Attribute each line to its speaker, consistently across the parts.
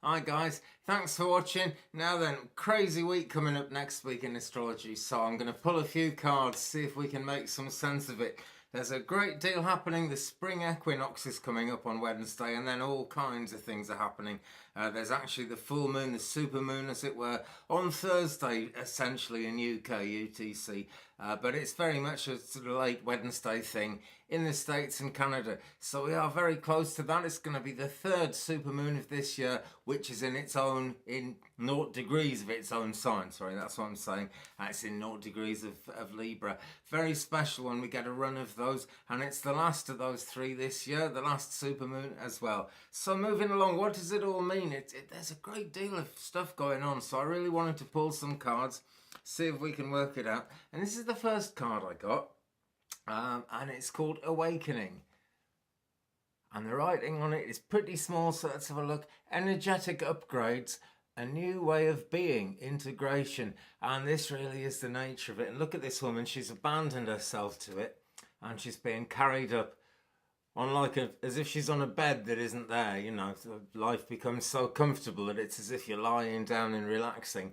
Speaker 1: Hi guys, thanks for watching. Now then, crazy week coming up next week in astrology, so I'm going to pull a few cards, see if we can make some sense of it. There's a great deal happening. The spring equinox is coming up on Wednesday, and then all kinds of things are happening. There's actually the full moon, the supermoon as it were, on Thursday essentially in UK UTC, but it's very much a sort of late Wednesday thing in the States and Canada, so we are very close to that. It's going to be the third supermoon of this year, which is in 0 degrees of its own sign. Sorry, that's what I'm saying. It's in 0 degrees of Libra. Very special when we get a run of those, and it's the last of those three this year, the last supermoon as well. So moving along, what does it all mean? There's a great deal of stuff going on, so I really wanted to pull some cards, see if we can work it out. And this is the first card I got, and it's called Awakening. And the writing on it is pretty small, so let's have a look. Energetic upgrades, a new way of being, integration. And this really is the nature of it. And look at this woman, she's abandoned herself to it, and she's being carried up on as if she's on a bed that isn't there. You know, life becomes so comfortable that it's as if you're lying down and relaxing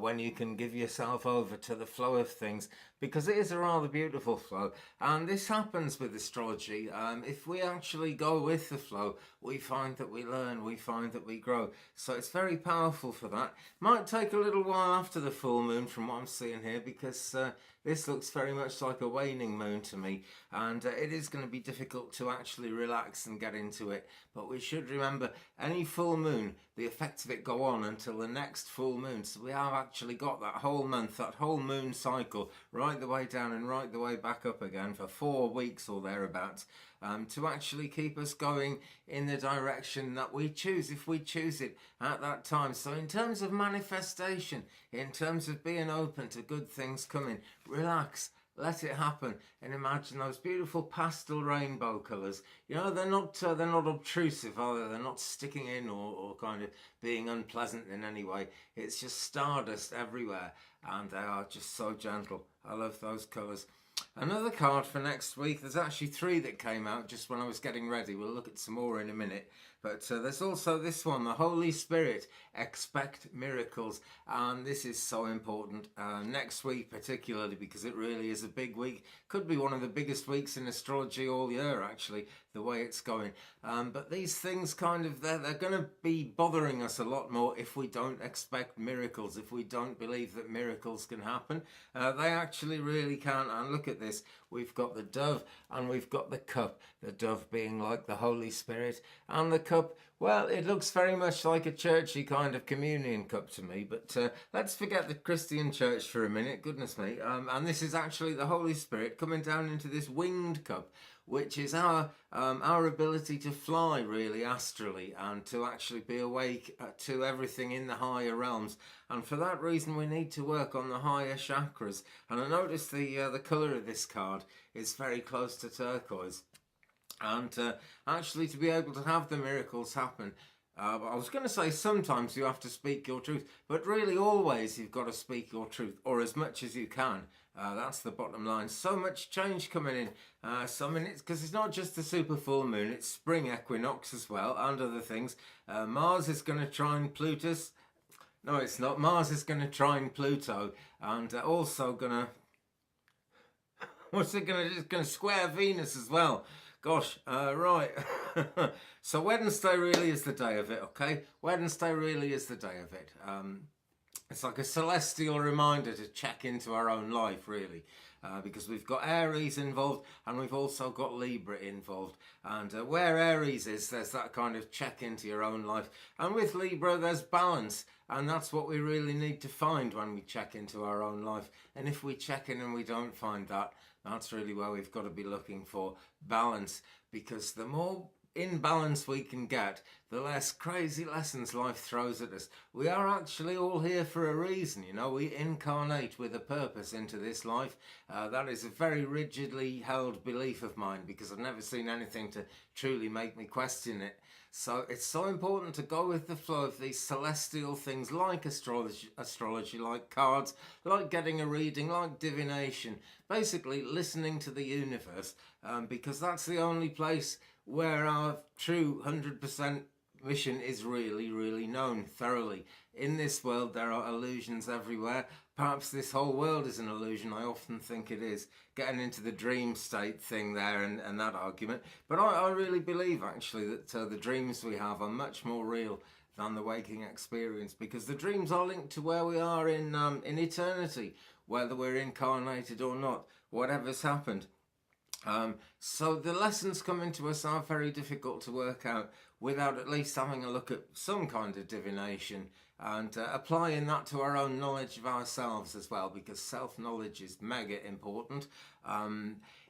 Speaker 1: when you can give yourself over to the flow of things, because it is a rather beautiful flow. And this happens with astrology. If we actually go with the flow, we find that we learn, we find that we grow. So it's very powerful for that. Might take a little while after the full moon from what I'm seeing here, because this looks very much like a waning moon to me, and it is going to be difficult to actually relax and get into it. But we should remember, any full moon, the effects of it go on until the next full moon. So we have actually got that whole month, that whole moon cycle, right the way down and right the way back up again for 4 weeks or thereabouts, to actually keep us going in the direction that we choose, if we choose it at that time. So in terms of manifestation, in terms of being open to good things coming, relax, let it happen, and imagine those beautiful pastel rainbow colours. You know, they're not obtrusive, are they? They're not sticking in or kind of being unpleasant in any way. It's just stardust everywhere, and they are just so gentle. I love those colours. Another card for next week, there's actually 3 that came out just when I was getting ready. We'll look at some more in a minute. But there's also this one, the Holy Spirit, expect miracles. And this is so important next week particularly, because it really is a big week. Could be one of the biggest weeks in astrology all year, actually, the way it's going. But these things they're going to be bothering us a lot more if we don't expect miracles, if we don't believe that miracles can happen. They actually really can. And look at this. We've got the dove and we've got the cup. The dove being like the Holy Spirit, and the cup, well, it looks very much like a churchy kind of communion cup to me. But let's forget the Christian church for a minute, goodness me. And this is actually the Holy Spirit coming down into this winged cup, which is our ability to fly really astrally, and to actually be awake to everything in the higher realms. And for that reason we need to work on the higher chakras. And I noticed the colour of this card is very close to turquoise. And actually to be able to have the miracles happen, I was going to say sometimes you have to speak your truth, but really always you've got to speak your truth, or as much as you can. That's the bottom line. So much change coming in. Because it's not just the super full moon, it's spring equinox as well, and other things. Mars is going to trine Plutus. No, it's not. Mars is going to trine Pluto, and also going to... What's it going to do? It's going to square Venus as well. Gosh, right. So Wednesday really is the day of it, okay? Wednesday really is the day of it. It's like a celestial reminder to check into our own life, really. Because we've got Aries involved, and we've also got Libra involved. And where Aries is, there's that kind of check into your own life. And with Libra, there's balance. And that's what we really need to find when we check into our own life. And if we check in and we don't find that, that's really where we've got to be looking for balance. Because the more in balance we can get, the less crazy lessons life throws at us. We are actually all here for a reason, you know. We incarnate with a purpose into this life. That is a very rigidly held belief of mine, because I've never seen anything to truly make me question it. So it's so important to go with the flow of these celestial things like astrology, like cards, like getting a reading, like divination. Basically listening to the universe, because that's the only place where our true 100% mission is really, really known thoroughly. In this world, there are illusions everywhere. Perhaps this whole world is an illusion. I often think it is. Getting into the dream state thing there and that argument. But I really believe, actually, that the dreams we have are much more real than the waking experience, because the dreams are linked to where we are in eternity, whether we're incarnated or not, whatever's happened. So the lessons coming to us are very difficult to work out without at least having a look at some kind of divination and applying that to our own knowledge of ourselves as well, because self-knowledge is mega important.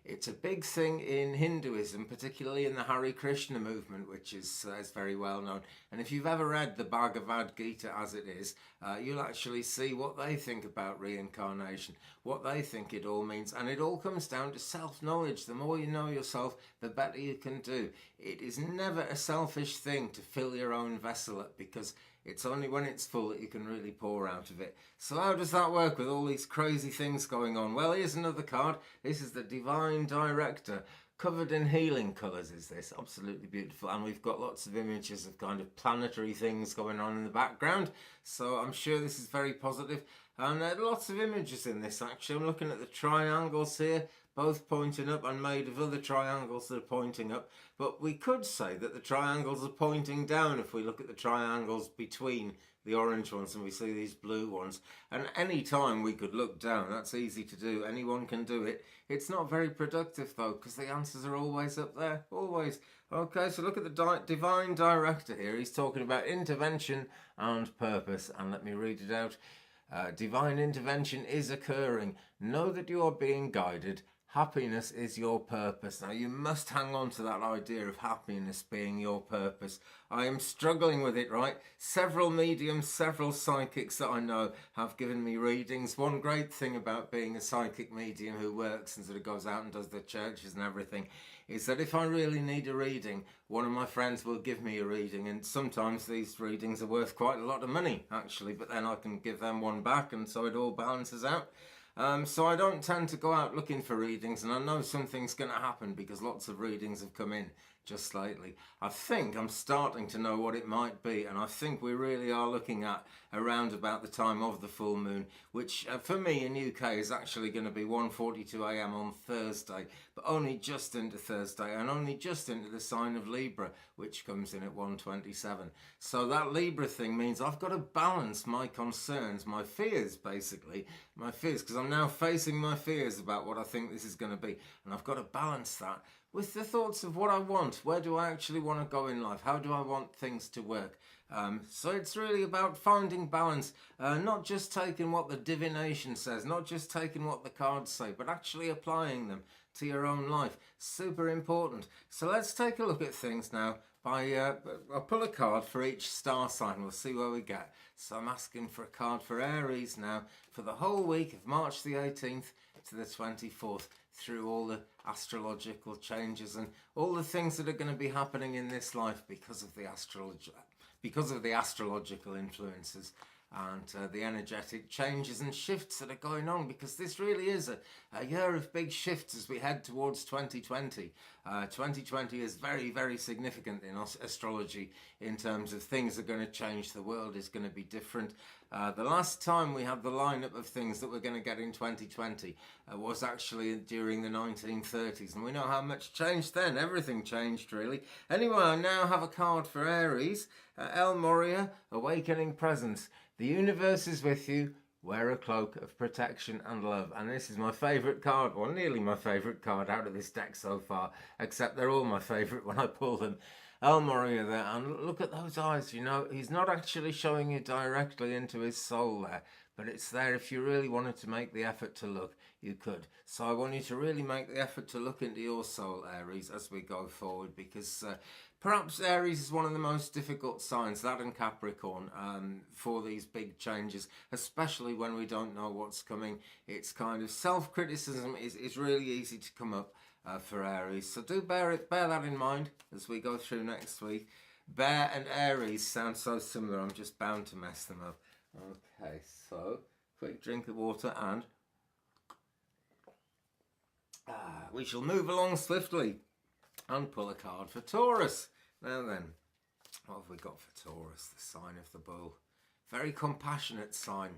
Speaker 1: It's a big thing in Hinduism, particularly in the Hare Krishna movement, which is very well known. And if you've ever read the Bhagavad Gita as it is, you'll actually see what they think about reincarnation, what they think it all means. And it all comes down to self-knowledge. The more you know yourself, the better you can do. It is never a selfish thing to fill your own vessel up, because it's only when it's full that you can really pour out of it. So how does that work with all these crazy things going on? Well, here's another card. This is the Divine Director. Covered in healing colours is this. Absolutely beautiful. And we've got lots of images of kind of planetary things going on in the background. So I'm sure this is very positive. And there are lots of images in this, actually. I'm looking at the triangles here, both pointing up and made of other triangles that are pointing up. But we could say that the triangles are pointing down if we look at the triangles between the orange ones and we see these blue ones. And any time we could look down, that's easy to do. Anyone can do it. It's not very productive though, because the answers are always up there, always. Okay, so look at the Divine Director here. He's talking about intervention and purpose. And let me read it out. Divine intervention is occurring. Know that you are being guided. Happiness is your purpose. Now, you must hang on to that idea of happiness being your purpose. I am struggling with it, right? Several mediums, several psychics that I know have given me readings. One great thing about being a psychic medium who works and sort of goes out and does the churches and everything is that if I really need a reading, one of my friends will give me a reading, and sometimes these readings are worth quite a lot of money, actually, but then I can give them one back, and so it all balances out. So I don't tend to go out looking for readings, and I know something's going to happen because lots of readings have come in just lately. I think I'm starting to know what it might be, and I think we really are looking at around about the time of the full moon, which for me in UK is actually going to be 1:42 a.m. on Thursday, but only just into Thursday and only just into the sign of Libra, which comes in at 1:27. So that Libra thing means I've got to balance my concerns, my fears basically, my fears, because I'm now facing my fears about what I think this is going to be, and I've got to balance that with the thoughts of what I want. Where do I actually want to go in life? How do I want things to work? So it's really about finding balance, not just taking what the divination says, not just taking what the cards say, but actually applying them to your own life. Super important. So let's take a look at things now. I'll pull a card for each star sign. We'll see where we get. So I'm asking for a card for Aries now for the whole week of March the 18th to the 24th, through all the astrological changes and all the things that are going to be happening in this life because of the astrological influences and the energetic changes and shifts that are going on, because this really is a year of big shifts as we head towards 2020. 2020 is very, very significant in astrology in terms of things are going to change. The world is going to be different. The last time we had the lineup of things that we're going to get in 2020 was actually during the 1930s, and we know how much changed then. Everything changed, really. Anyway, I now have a card for Aries. El Moria, Awakening Presence. The universe is with you. Wear a cloak of protection and love. And this is my favourite card, or nearly my favourite card out of this deck so far, except they're all my favourite when I pull them. El Moria there, and look at those eyes, you know, he's not actually showing you directly into his soul there, but it's there. If you really wanted to make the effort to look, you could. So I want you to really make the effort to look into your soul, Aries, as we go forward, because perhaps Aries is one of the most difficult signs, that and Capricorn, for these big changes, especially when we don't know what's coming. It's kind of self-criticism is really easy to come up for Aries. So do bear that in mind as we go through next week. Bear and Aries sound so similar, I'm just bound to mess them up. Okay, so quick drink of water and we shall move along swiftly and pull a card for Taurus. Now then, What have we got for Taurus? The sign of the bull. Very compassionate sign.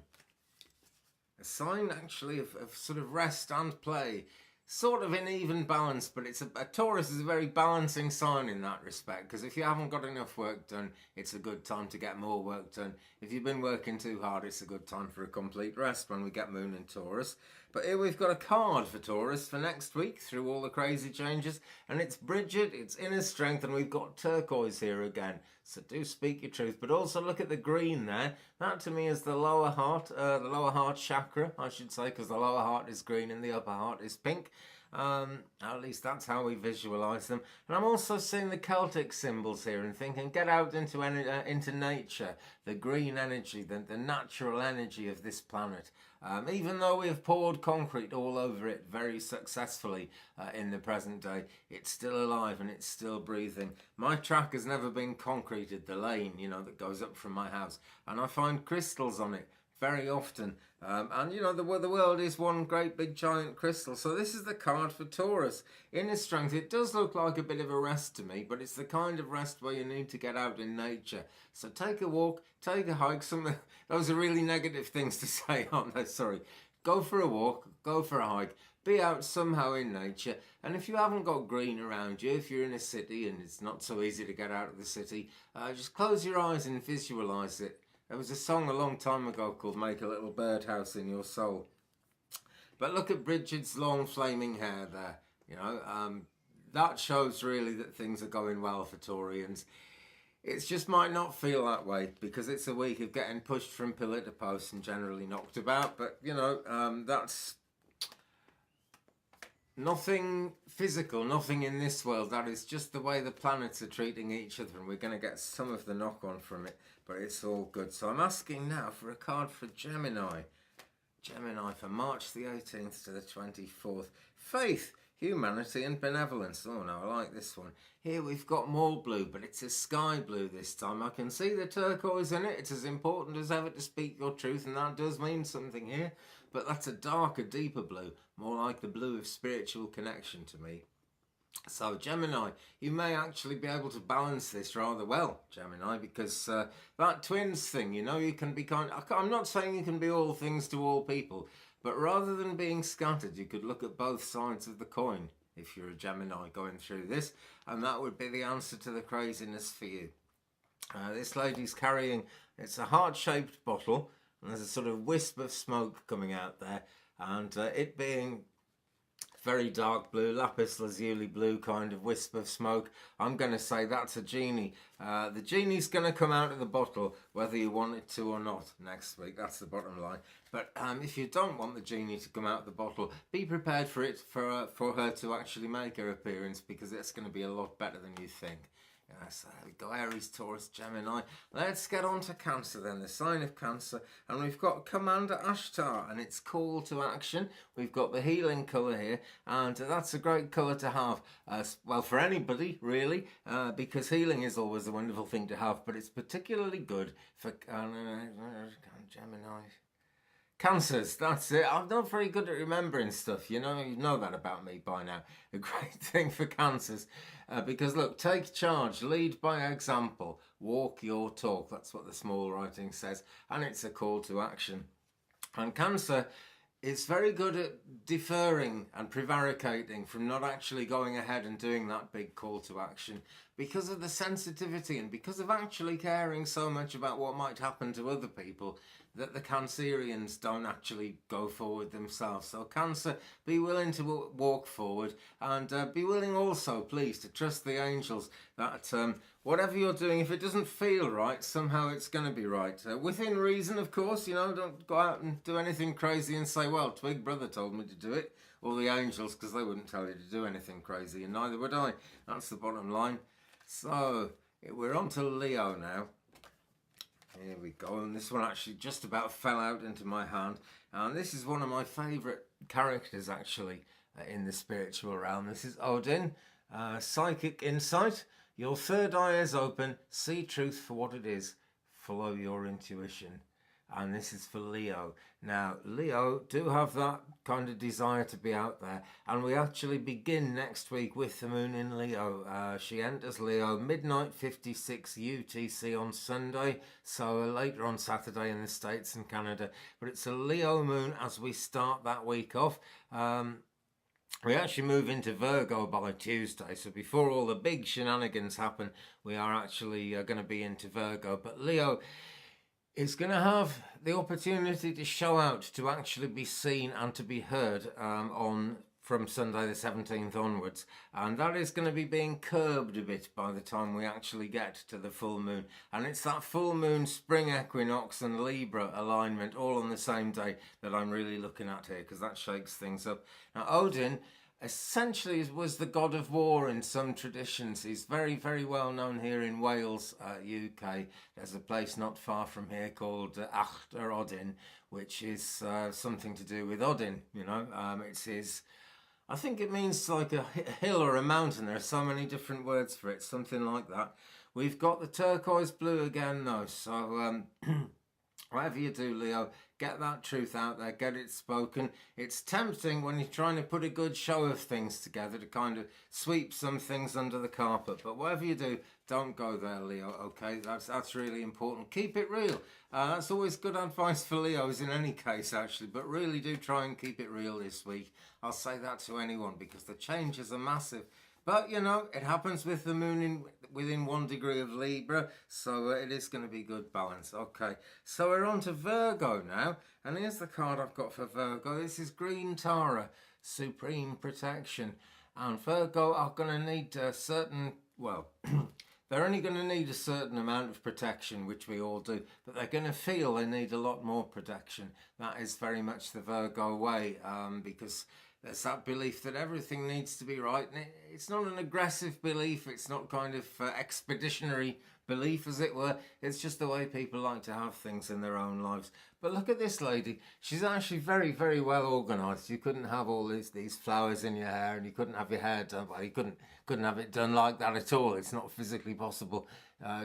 Speaker 1: A sign actually of sort of rest and play. Sort of in even balance, but it's a Taurus is a very balancing sign in that respect, because if you haven't got enough work done, it's a good time to get more work done. If you've been working too hard, it's a good time for a complete rest when we get Moon in Taurus. But here we've got a card for Taurus for next week through all the crazy changes, and it's Bridget, it's Inner Strength, and we've got turquoise here again. So do speak your truth, but also look at the green there. That to me is the lower heart chakra, I should say, because the lower heart is green and the upper heart is pink. At least that's how we visualize them. And I'm also seeing the Celtic symbols here and thinking, get out into nature, the green energy, the natural energy of this planet. Even though we have poured concrete all over it very successfully in the present day, it's still alive and it's still breathing. My track has never been concreted, the lane, you know, that goes up from my house, and I find crystals on it very often. And you know, the world is one great big giant crystal. So this is the card for Taurus. Inner Strength. It does look like a bit of a rest to me, but it's the kind of rest where you need to get out in nature. So take a walk, take a hike. Those are really negative things to say, aren't they? Sorry. Go for a walk, go for a hike. Be out somehow in nature. And if you haven't got green around you, if you're in a city and it's not so easy to get out of the city, just close your eyes and visualize it. There was a song a long time ago called Make a Little Birdhouse in Your Soul. But look at Bridget's long flaming hair there. You know, that shows really that things are going well for Taurians. It just might not feel that way because it's a week of getting pushed from pillar to post and generally knocked about. But, you know, that's nothing physical, nothing in this world. That is just the way the planets are treating each other, and we're going to get some of the knock-on from it, but it's all good. So I'm asking now for a card for Gemini. Gemini for March the 18th to the 24th. Faith, humanity and benevolence. Oh no, I like this one. Here we've got more blue, but it's a sky blue this time. I can see the turquoise in it. It's as important as ever to speak your truth, and that does mean something here. But that's a darker, deeper blue, more like the blue of spiritual connection to me. So Gemini, you may actually be able to balance this rather well, Gemini, because that twins thing, you know, you can be I'm not saying you can be all things to all people, but rather than being scattered, you could look at both sides of the coin if you're a Gemini going through this, and that would be the answer to the craziness for you. This lady's carrying, it's a heart-shaped bottle, and there's a sort of wisp of smoke coming out there, and it being very dark blue, lapis lazuli blue kind of wisp of smoke, I'm going to say that's a genie. The genie's going to come out of the bottle whether you want it to or not next week. That's the bottom line. But if you don't want the genie to come out of the bottle, be prepared for it for her to actually make her appearance, because it's going to be a lot better than you think. So there we go, Aries, Taurus, Gemini. Let's get on to Cancer then, the sign of Cancer. And we've got Commander Ashtar and its call to action. We've got the healing colour here, and that's a great colour to have. Well, for anybody, really, because healing is always a wonderful thing to have, but it's particularly good for Gemini. Cancers, that's it. I'm not very good at remembering stuff, you know that about me by now. A great thing for Cancers, because look, take charge, lead by example, walk your talk. That's what the small writing says, and it's a call to action. And Cancer is very good at deferring and prevaricating from not actually going ahead and doing that big call to action because of the sensitivity and because of actually caring so much about what might happen to other people that the Cancerians don't actually go forward themselves. So Cancer, be willing to walk forward, and be willing also, please, to trust the angels that whatever you're doing, if it doesn't feel right, somehow it's going to be right. Within reason, of course, you know, don't go out and do anything crazy and say, well, Twig brother told me to do it, or the angels, because they wouldn't tell you to do anything crazy, and neither would I. That's the bottom line. So, we're on to Leo now. Here we go, and this one actually just about fell out into my hand, and this is one of my favourite characters actually in the spiritual realm. This is Odin, psychic insight. Your third eye is open, see truth for what it is, follow your intuition. and this is for Leo. Now, Leo do have that kind of desire to be out there, and we actually begin next week with the moon in Leo. She enters Leo midnight 56 UTC on Sunday, so later on Saturday in the States and Canada. But it's a Leo moon as we start that week off. We actually move into Virgo by Tuesday, so before all the big shenanigans happen, we are actually going to be into Virgo. But Leo is going to have the opportunity to show out, to actually be seen and to be heard from Sunday the 17th onwards, and that is going to be being curbed a bit by the time we actually get to the full moon. And it's that full moon, spring equinox and Libra alignment all on the same day that I'm really looking at here, because that shakes things up. Now, Odin essentially was the god of war in some traditions. He's very, very well known here in Wales, UK. There's a place not far from here called Odin, which is something to do with Odin, you know. It's his, I think it means like a hill or a mountain. There are so many different words for it, something like that. We've got the turquoise blue again though, so whatever you do, Leo, get that truth out there, get it spoken. It's tempting when you're trying to put a good show of things together to kind of sweep some things under the carpet. But whatever you do, don't go there, Leo, okay? That's really important. Keep it real. That's always good advice for Leos in any case, actually. But really do try and keep it real this week. I'll say that to anyone because the changes are massive. But, you know, it happens with the moon within 1 degree of Libra, so it is going to be good balance. Okay, so we're on to Virgo now, and here's the card I've got for Virgo. This is Green Tara, Supreme Protection. And Virgo are going to need a certain, well, they're only going to need a certain amount of protection, which we all do, but they're going to feel they need a lot more protection. That is very much the Virgo way, because there's that belief that everything needs to be right. And it's not an aggressive belief. It's not kind of expeditionary belief, as it were. It's just the way people like to have things in their own lives. But look at this lady. She's actually very, very well organised. You couldn't have all these flowers in your hair, and you couldn't have your hair done. Well, you couldn't have it done like that at all. It's not physically possible.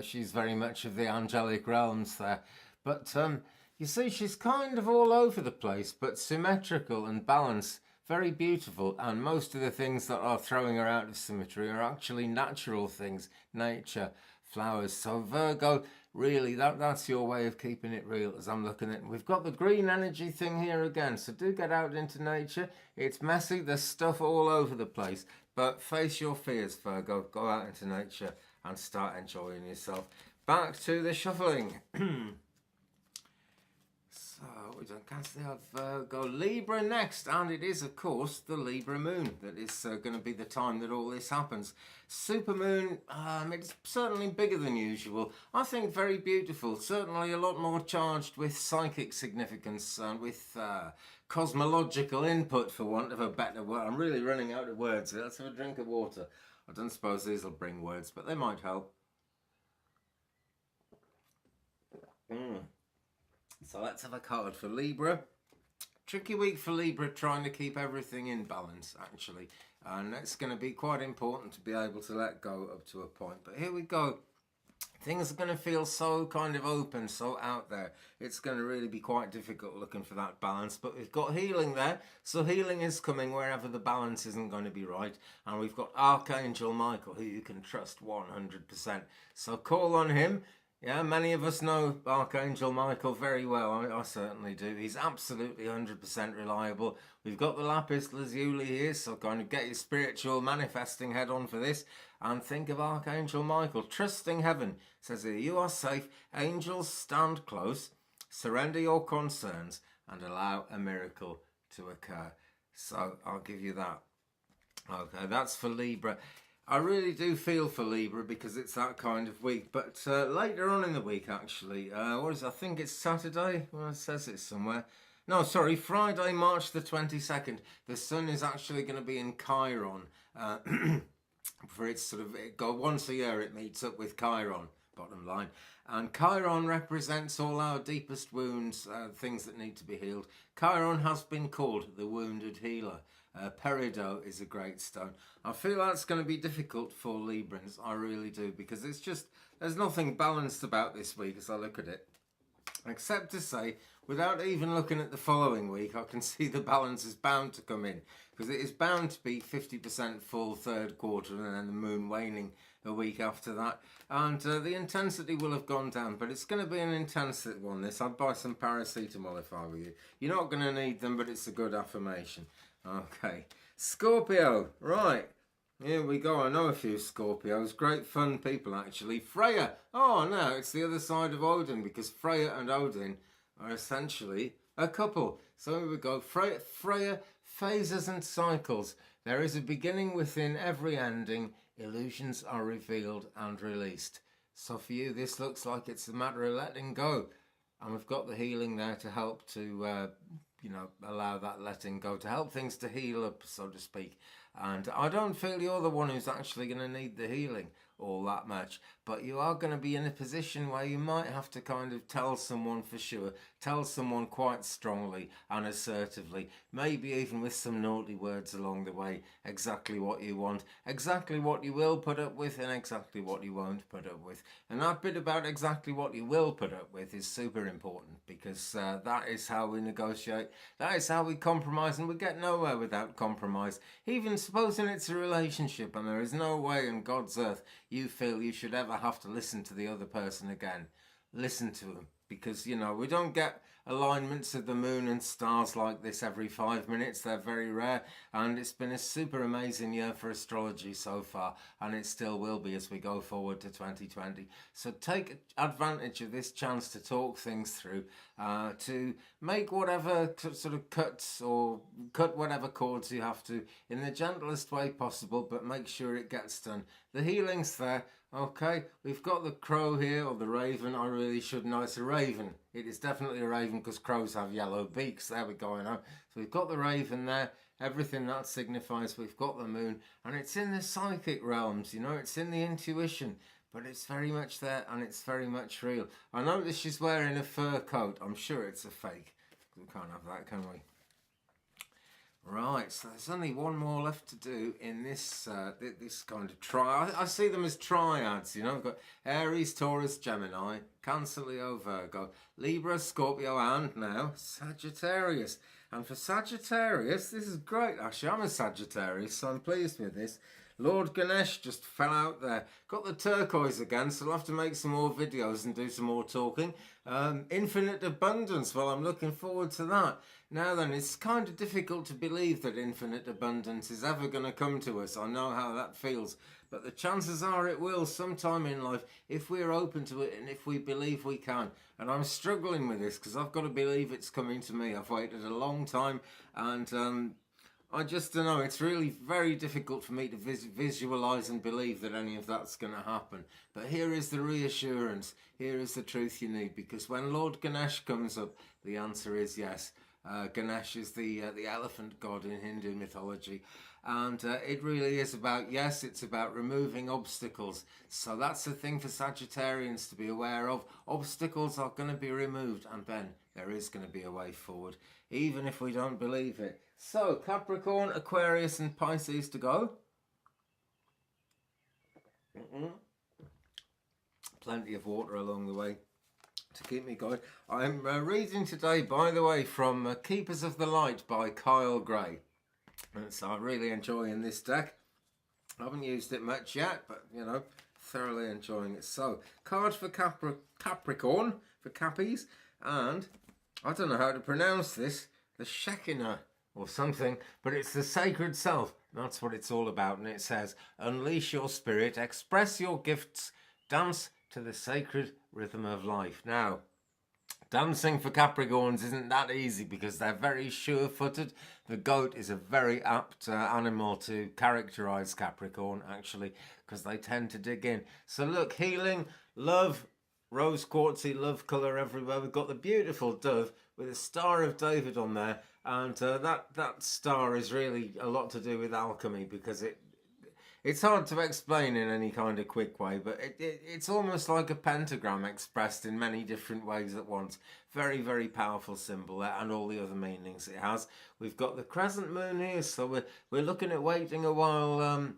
Speaker 1: She's very much of the angelic realms there. But you see, she's kind of all over the place, but symmetrical and balanced. Very beautiful, and most of the things that are throwing her out of symmetry are actually natural things, nature, flowers. So Virgo, really, that's your way of keeping it real as I'm looking at it. We've got the green energy thing here again, so do get out into nature. It's messy, there's stuff all over the place, but face your fears, Virgo. Go out into nature and start enjoying yourself. Back to the shuffling. So we don't cancel the Virgo. Libra next, and it is of course the Libra moon that is going to be the time that all this happens. Supermoon, it's certainly bigger than usual. I think very beautiful, certainly a lot more charged with psychic significance and with cosmological input, for want of a better word. I'm really running out of words. Let's have a drink of water. I don't suppose these will bring words, but they might help. So let's have a card for Libra. Tricky week for Libra, trying to keep everything in balance, actually. And it's going to be quite important to be able to let go up to a point. But here we go. Things are going to feel so kind of open, so out there. It's going to really be quite difficult looking for that balance. But we've got healing there. So healing is coming wherever the balance isn't going to be right. And we've got Archangel Michael, who you can trust 100%. So call on him. Yeah, many of us know Archangel Michael very well. I certainly do. He's absolutely 100% reliable. We've got the lapis lazuli here, so kind of get your spiritual manifesting head on for this. And think of Archangel Michael. Trusting heaven. It says here, you are safe. Angels stand close. Surrender your concerns and allow a miracle to occur. So I'll give you that. Okay, that's for Libra. I really do feel for Libra because it's that kind of week. But later on in the week, actually, I think it's Saturday. Well, it says it somewhere. No, sorry, Friday, March the 22nd. The sun is actually going to be in Chiron. For its sort of, once a year it meets up with Chiron, bottom line. And Chiron represents all our deepest wounds, things that need to be healed. Chiron has been called the wounded healer. Peridot is a great stone. I feel that's going to be difficult for Librans, I really do, because it's just, there's nothing balanced about this week as I look at it. Except to say, without even looking at the following week, I can see the balance is bound to come in, because it is bound to be 50% full third quarter and then the moon waning a week after that. And the intensity will have gone down, but it's going to be an intense one, this. I'd buy some paracetamol if I were you. You're not going to need them, but it's a good affirmation. Okay, Scorpio, right. Here we go. I know a few Scorpios. Great fun people, actually. Freya. Oh, no, it's the other side of Odin, because Freya and Odin are essentially a couple. So here we go. Freya, phases and cycles. There is a beginning within every ending. Illusions are revealed and released. So for you, this looks like it's a matter of letting go. And we've got the healing there to help to, allow that letting go, to help things to heal up, so to speak. And I don't feel you're the one who's actually going to need the healing all that much, but you are going to be in a position where you might have to kind of tell someone for sure, tell someone quite strongly and assertively, maybe even with some naughty words along the way, exactly what you want, exactly what you will put up with, and exactly what you won't put up with. And that bit about exactly what you will put up with is super important, because that is how we negotiate, that is how we compromise, and we get nowhere without compromise. Even supposing it's a relationship and there is no way in God's earth you feel you should ever have to listen to the other person again, listen to them, because we don't get alignments of the moon and stars like this every 5 minutes. They're very rare, and it's been a super amazing year for astrology so far, and it still will be as we go forward to 2020. So take advantage of this chance to talk things through, to make whatever sort of cuts or cut whatever cords you have to in the gentlest way possible, but make sure it gets done. The healing's there. Okay, we've got the crow here, or the raven. I really should know it's a raven. It is definitely a raven, because crows have yellow beaks. There we go now. So we've got the raven there. Everything that signifies we've got the moon. And it's in the psychic realms, it's in the intuition. But it's very much there, and it's very much real. I notice she's wearing a fur coat. I'm sure it's a fake. We can't have that, can we? Right, so there's only one more left to do in this this kind of triad. I see them as triads, We've got Aries, Taurus, Gemini, Cancer, Leo, Virgo, Libra, Scorpio, and now Sagittarius. And for Sagittarius, this is great, actually. I'm a Sagittarius, so I'm pleased with this. Lord Ganesh just fell out there. Got the turquoise again, so I'll have to make some more videos and do some more talking. Infinite abundance, well, I'm looking forward to that. Now then, it's kind of difficult to believe that infinite abundance is ever going to come to us. I know how that feels, but the chances are it will sometime in life if we're open to it and if we believe we can. And I'm struggling with this because I've got to believe it's coming to me. I've waited a long time, and I just don't know. It's really very difficult for me to visualize and believe that any of that's going to happen. But here is the reassurance. Here is the truth you need, because when Lord Ganesh comes up, the answer is yes. Ganesh is the elephant god in Hindu mythology, and it really is about, yes, it's about removing obstacles. So that's the thing for Sagittarians to be aware of. Obstacles are going to be removed, and then there is going to be a way forward, even if we don't believe it. So Capricorn, Aquarius, and Pisces to go. Plenty of water along the way to keep me going. I'm reading today, by the way, from Keepers of the Light by Kyle Gray. And so I'm really enjoying this deck. I haven't used it much yet, but, thoroughly enjoying it. So, cards for Capricorn, for Cappies, and I don't know how to pronounce this, the Shekinah or something, but it's the sacred self. That's what it's all about. And it says, unleash your spirit, express your gifts, dance to the sacred rhythm of life. Now, dancing for Capricorns isn't that easy because they're very sure-footed. The goat is a very apt animal to characterize Capricorn, actually, because they tend to dig in. So look, healing, love, rose quartzy, love colour everywhere. We've got the beautiful dove with a Star of David on there, and that star is really a lot to do with alchemy, because it's hard to explain in any kind of quick way, but it's almost like a pentagram expressed in many different ways at once. Very, very powerful symbol there, and all the other meanings it has. We've got the crescent moon here, so we're looking at waiting a while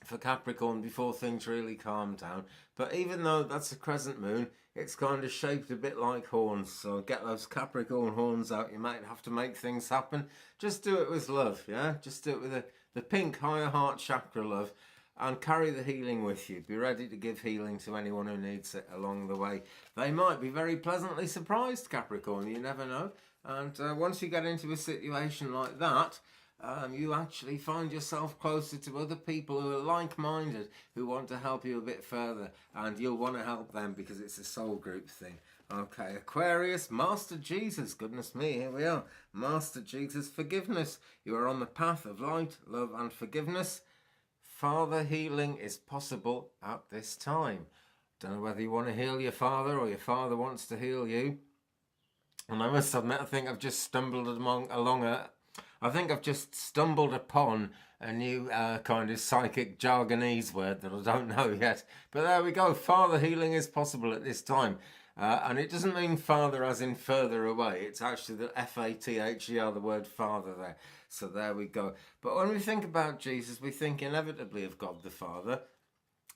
Speaker 1: for Capricorn before things really calm down. But even though that's a crescent moon, it's kind of shaped a bit like horns. So get those Capricorn horns out. You might have to make things happen. Just do it with love, yeah? Just do it with the pink higher heart chakra love, and carry the healing with you. Be ready to give healing to anyone who needs it along the way. They might be very pleasantly surprised, Capricorn. You never know. And once you get into a situation like that, you actually find yourself closer to other people who are like-minded, who want to help you a bit further, and you'll want to help them because it's a soul group thing. Okay, Aquarius, Master Jesus, goodness me, here we are. Master Jesus, forgiveness. You are on the path of light, love and forgiveness. Father healing is possible at this time. Don't know whether you want to heal your father or your father wants to heal you. And I must admit, I think I've just stumbled upon a new kind of psychic jargonese word that I don't know yet. But there we go. Father healing is possible at this time. And it doesn't mean father as in further away. It's actually the F-A-T-H-E-R, the word father there. So there we go. But when we think about Jesus, we think inevitably of God the Father.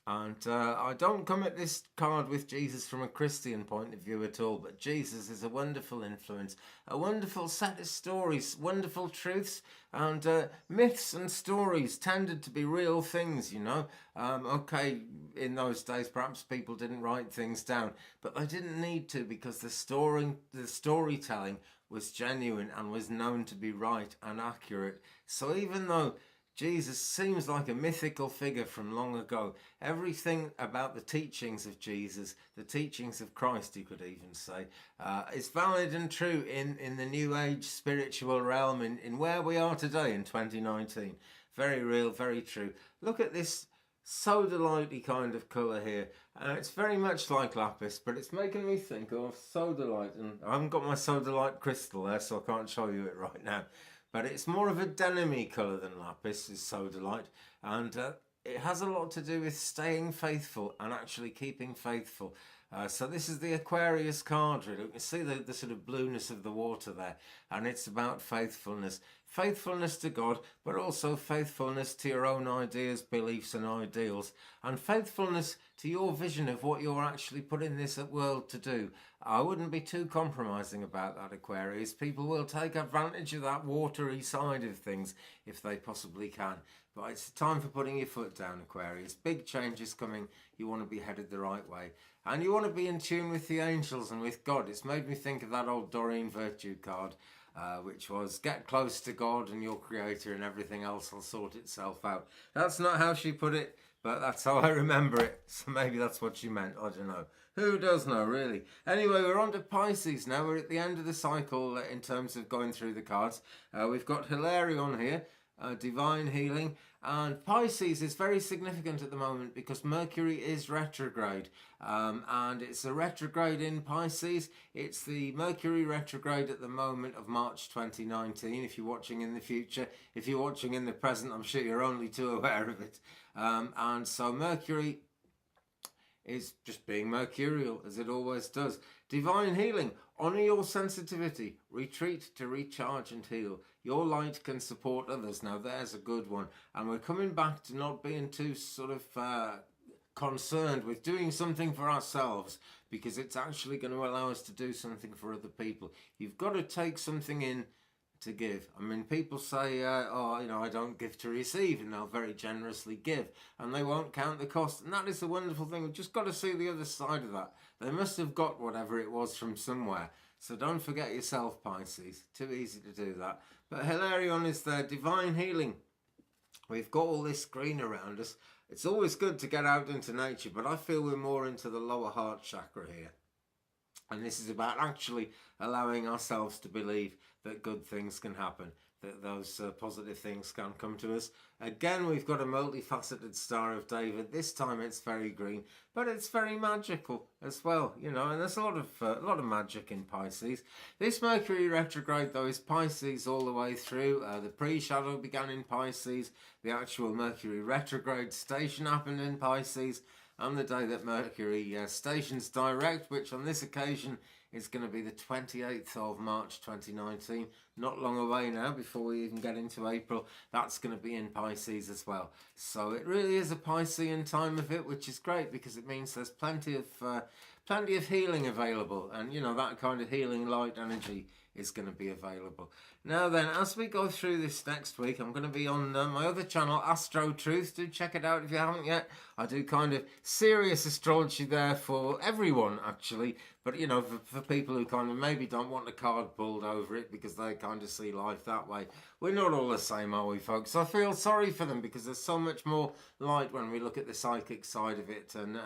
Speaker 1: And I don't come at this card with Jesus from a Christian point of view at all, but Jesus is a wonderful influence, a wonderful set of stories, wonderful truths, and myths and stories tended to be real things, you know. Okay, in those days perhaps people didn't write things down, but they didn't need to, because the storytelling was genuine and was known to be right and accurate. So even though Jesus seems like a mythical figure from long ago, everything about the teachings of Jesus, the teachings of Christ, you could even say, is valid and true in the New Age spiritual realm, in where we are today in 2019. Very real, very true. Look at this sodalite kind of colour here. It's very much like lapis, but it's making me think of sodalite. And I haven't got my sodalite crystal there, so I can't show you it right now. But it's more of a denim-y colour than lapis, is sodalite. And it has a lot to do with staying faithful and actually keeping faithful. So this is the Aquarius card, really. You can see the sort of blueness of the water there. And it's about faithfulness. Faithfulness to God, but also faithfulness to your own ideas, beliefs and ideals. And faithfulness to your vision of what you're actually put in this world to do. I wouldn't be too compromising about that, Aquarius. People will take advantage of that watery side of things if they possibly can. But it's time for putting your foot down, Aquarius. Big changes coming. You want to be headed the right way. And you want to be in tune with the angels and with God. It's made me think of that old Doreen Virtue card, which was get close to God and your creator and everything else will sort itself out. That's not how she put it, but that's how I remember it. So maybe that's what she meant. I don't know. Who does know, really? Anyway, we're on to Pisces now. We're at the end of the cycle in terms of going through the cards. We've got Hilarion here, divine healing. And Pisces is very significant at the moment because Mercury is retrograde. And it's a retrograde in Pisces. It's the Mercury retrograde at the moment of March 2019, if you're watching in the future. If you're watching in the present, I'm sure you're only too aware of it. And so Mercury is just being mercurial, as it always does. Divine healing. Honour your sensitivity. Retreat to recharge and heal. Your light can support others. Now, there's a good one. And we're coming back to not being too sort of concerned with doing something for ourselves, because it's actually going to allow us to do something for other people. You've got to take something in to give. I mean, people say, oh, you know, I don't give to receive, and they'll very generously give, and they won't count the cost. And that is the wonderful thing. We've just got to see the other side of that. They must have got whatever it was from somewhere. So don't forget yourself, Pisces. Too easy to do that. But Hilarion is there, divine healing. We've got all this green around us. It's always good to get out into nature, but I feel we're more into the lower heart chakra here. And this is about actually allowing ourselves to believe that good things can happen, that those positive things can come to us. Again, we've got a multifaceted Star of David. This time it's very green, but it's very magical as well, you know, and there's a lot of magic in Pisces. This Mercury retrograde, though, is Pisces all the way through. The pre-shadow began in Pisces. The actual Mercury retrograde station happened in Pisces. And the day that Mercury stations direct, which on this occasion is going to be the 28th of March 2019. Not long away now before we even get into April. That's going to be in Pisces as well. So it really is a Piscean time of it, which is great because it means there's plenty of plenty of healing available, and you know, that kind of healing light energy is going to be available. Now then, as we go through this next week, I'm going to be on my other channel, Astro Truth. Do check it out if you haven't yet. I do kind of serious astrology there for everyone, actually. But, you know, for people who kind of maybe don't want a card pulled over it because they kind of see life that way. We're not all the same, are we, folks? I feel sorry for them because there's so much more light when we look at the psychic side of it and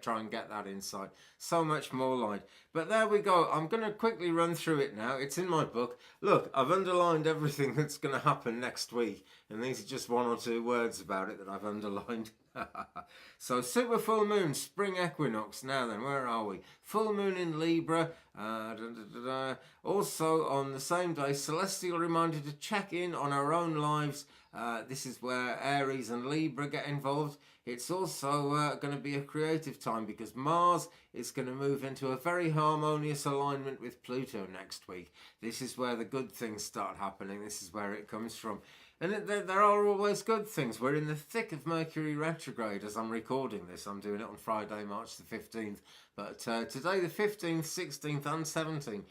Speaker 1: try and get that insight. So much more light. But there we go. I'm going to quickly run through it now. It's in my book. Look, I've underlined everything that's going to happen next week. And these are just one or two words about it that I've underlined. So super full moon, spring equinox. Now then, where are we? Full moon in Libra. Also on the same day, celestial reminder to check in on our own lives. This is where Aries and Libra get involved. It's also going to be a creative time because Mars is going to move into a very harmonious alignment with Pluto next week. This is where the good things start happening. This is where it comes from. And there are always good things. We're in the thick of Mercury retrograde as I'm recording this. I'm doing it on Friday, March the 15th. But today, the 15th, 16th and 17th,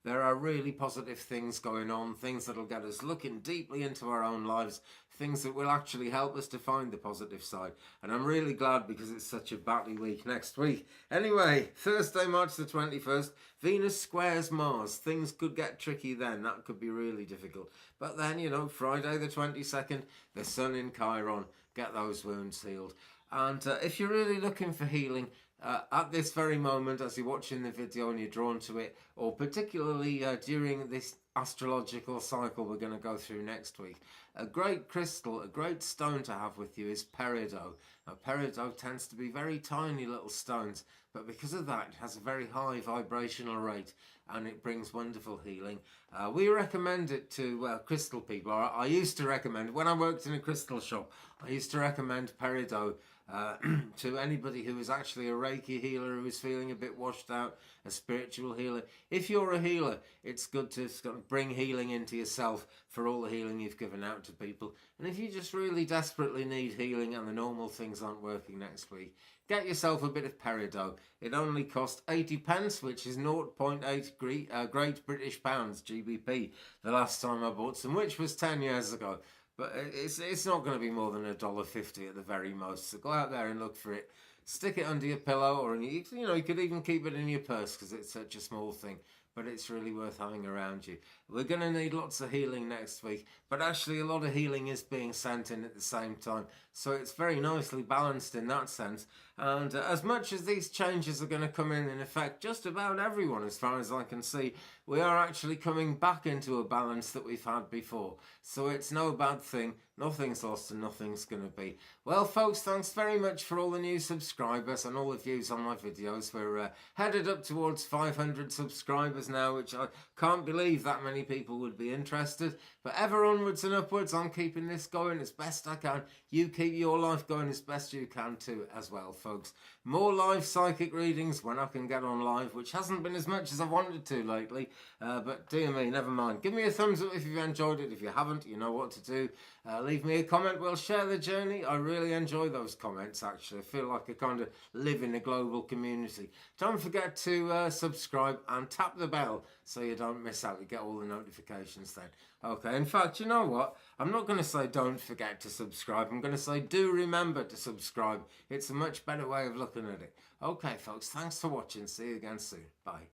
Speaker 1: there are really positive things going on, things that will get us looking deeply into our own lives, things that will actually help us to find the positive side. And I'm really glad because it's such a batty week next week. Anyway, Thursday, March the 21st, Venus squares Mars. Things could get tricky then. That could be really difficult. But then, you know, Friday the 22nd, the Sun in Chiron. Get those wounds healed. And if you're really looking for healing, at this very moment, as you're watching the video and you're drawn to it, or particularly during this astrological cycle we're going to go through next week, a great crystal, a great stone to have with you is peridot. Now, peridot tends to be very tiny little stones, but because of that, it has a very high vibrational rate and it brings wonderful healing. We recommend it to crystal people. I used to recommend, when I worked in a crystal shop, I used to recommend peridot to anybody who is actually a Reiki healer who is feeling a bit washed out, a spiritual healer. If you're a healer, it's good to bring healing into yourself for all the healing you've given out to people. And if you just really desperately need healing and the normal things aren't working next week, get yourself a bit of peridot. It only cost 80 pence, which is 0.8 Great British Pounds, GBP, the last time I bought some, which was 10 years ago. But it's not going to be more than $1.50 at the very most. So go out there and look for it. Stick it under your pillow, or you could even keep it in your purse because it's such a small thing. But it's really worth having around you. We're going to need lots of healing next week, but actually a lot of healing is being sent in at the same time. So it's very nicely balanced in that sense. And as much as these changes are going to come in effect just about everyone, as far as I can see, we are actually coming back into a balance that we've had before. So it's no bad thing. Nothing's lost and nothing's going to be. Well, folks, thanks very much for all the new subscribers and all the views on my videos. We're headed up towards 500 subscribers now, which I can't believe that many people would be interested. But ever onwards and upwards, I'm keeping this going as best I can. You keep your life going as best you can too as well, folks. More live psychic readings when I can get on live, which hasn't been as much as I wanted to lately. But dear me, never mind. Give me a thumbs up if you've enjoyed it. If you haven't, you know what to do. Leave me a comment. We'll share the journey. I really enjoy those comments, actually. I feel like I kind of live in a global community. Don't forget to subscribe and tap the bell so you don't miss out. You get all the notifications then. Okay, in fact, you know what? I'm not going to say don't forget to subscribe. I'm going to say do remember to subscribe. It's a much better way of looking at it. Okay, folks, thanks for watching. See you again soon. Bye.